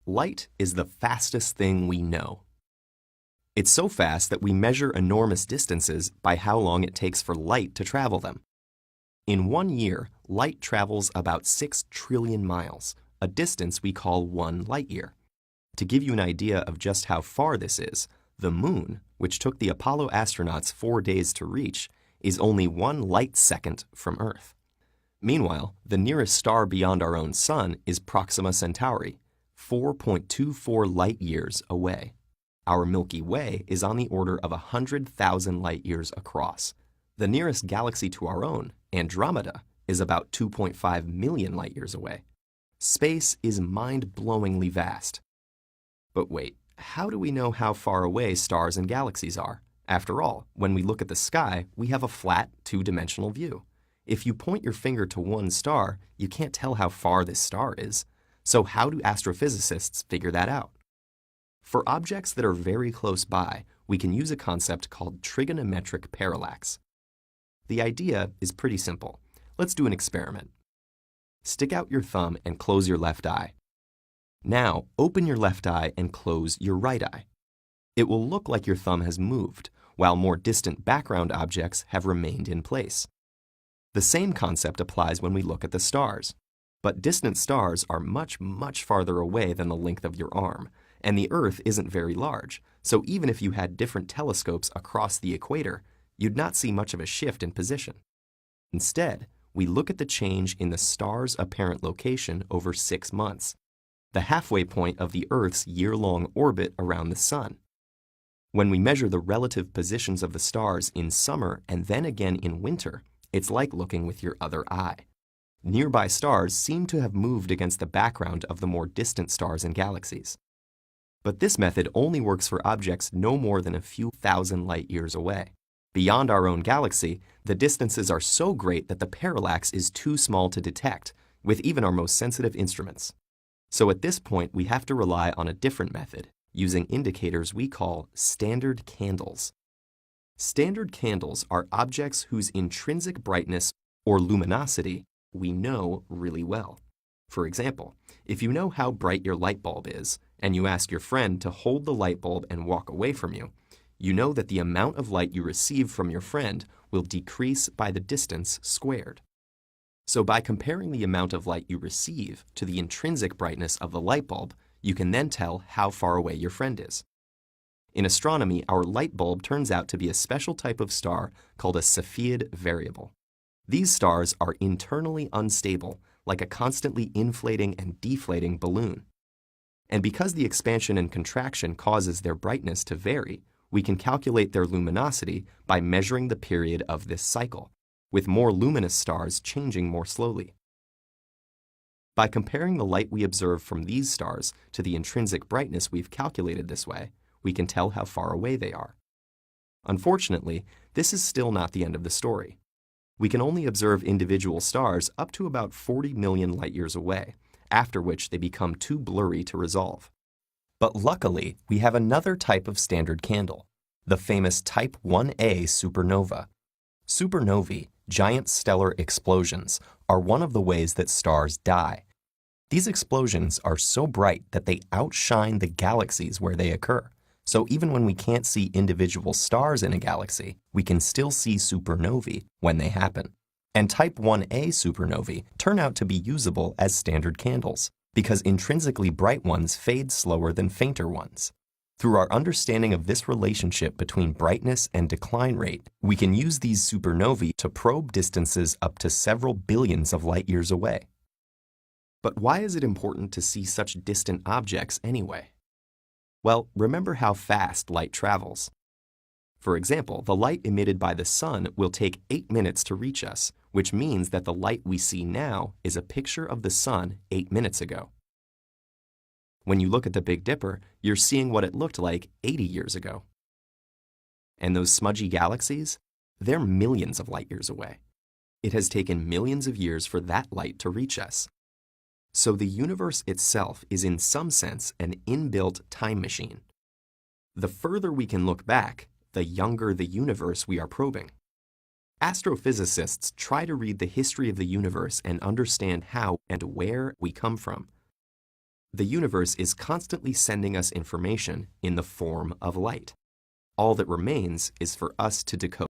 Light is the fastest thing we know. It's so fast that we measure enormous distances by how long it takes for light to travel them. In 1 year, light travels about 6 trillion miles, a distance we call 1 light year. To give you an idea of just how far this is, the Moon, which took the Apollo astronauts 4 days to reach, is only 1 light second from Earth. Meanwhile, the nearest star beyond our own Sun is Proxima Centauri, 4.24 light years away. Our Milky Way is on the order of 100,000 light years across. The nearest galaxy to our own, Andromeda, is about 2.5 million light years away. Space is mind-blowingly vast. But wait, how do we know how far away stars and galaxies are? After all, when we look at the sky, we have a flat, two-dimensional view. If you point your finger to one star, you can't tell how far this star is. So how do astrophysicists figure that out? For objects that are very close by, we can use a concept called trigonometric parallax. The idea is pretty simple. Let's do an experiment. Stick out your thumb and close your left eye. Now, open your left eye and close your right eye. It will look like your thumb has moved, while more distant background objects have remained in place. The same concept applies when we look at the stars. But distant stars are much, much farther away than the length of your arm, and the Earth isn't very large, so even if you had different telescopes across the equator, you'd not see much of a shift in position. Instead, we look at the change in the star's apparent location over 6 months, the halfway point of the Earth's year-long orbit around the Sun. When we measure the relative positions of the stars in summer and then again in winter, it's like looking with your other eye. Nearby stars seem to have moved against the background of the more distant stars and galaxies. But this method only works for objects no more than a few thousand light years away. Beyond our own galaxy, the distances are so great that the parallax is too small to detect, with even our most sensitive instruments. So at this point, we have to rely on a different method, using indicators we call standard candles. Standard candles are objects whose intrinsic brightness, or luminosity, we know really well. For example, if you know how bright your light bulb is, and you ask your friend to hold the light bulb and walk away from you, you know that the amount of light you receive from your friend will decrease by the distance squared. So by comparing the amount of light you receive to the intrinsic brightness of the light bulb, you can then tell how far away your friend is. In astronomy, our light bulb turns out to be a special type of star called a Cepheid variable. These stars are internally unstable, like a constantly inflating and deflating balloon. And because the expansion and contraction causes their brightness to vary, we can calculate their luminosity by measuring the period of this cycle, with more luminous stars changing more slowly. By comparing the light we observe from these stars to the intrinsic brightness we've calculated this way, we can tell how far away they are. Unfortunately, this is still not the end of the story. We can only observe individual stars up to about 40 million light years away, after which they become too blurry to resolve. But luckily, we have another type of standard candle, the famous Type 1a supernova. Supernovae, giant stellar explosions, are one of the ways that stars die. These explosions are so bright that they outshine the galaxies where they occur. So even when we can't see individual stars in a galaxy, we can still see supernovae when they happen. And Type 1a supernovae turn out to be usable as standard candles, because intrinsically bright ones fade slower than fainter ones. Through our understanding of this relationship between brightness and decline rate, we can use these supernovae to probe distances up to several billions of light years away. But why is it important to see such distant objects anyway? Well, remember how fast light travels. For example, the light emitted by the sun will take 8 minutes to reach us, which means that the light we see now is a picture of the sun 8 minutes ago. When you look at the Big Dipper, you're seeing what it looked like 80 years ago. And those smudgy galaxies? They're millions of light years away. It has taken millions of years for that light to reach us. So the universe itself is in some sense an inbuilt time machine. The further we can look back, the younger the universe we are probing. Astrophysicists try to read the history of the universe and understand how and where we come from. The universe is constantly sending us information in the form of light. All that remains is for us to decode.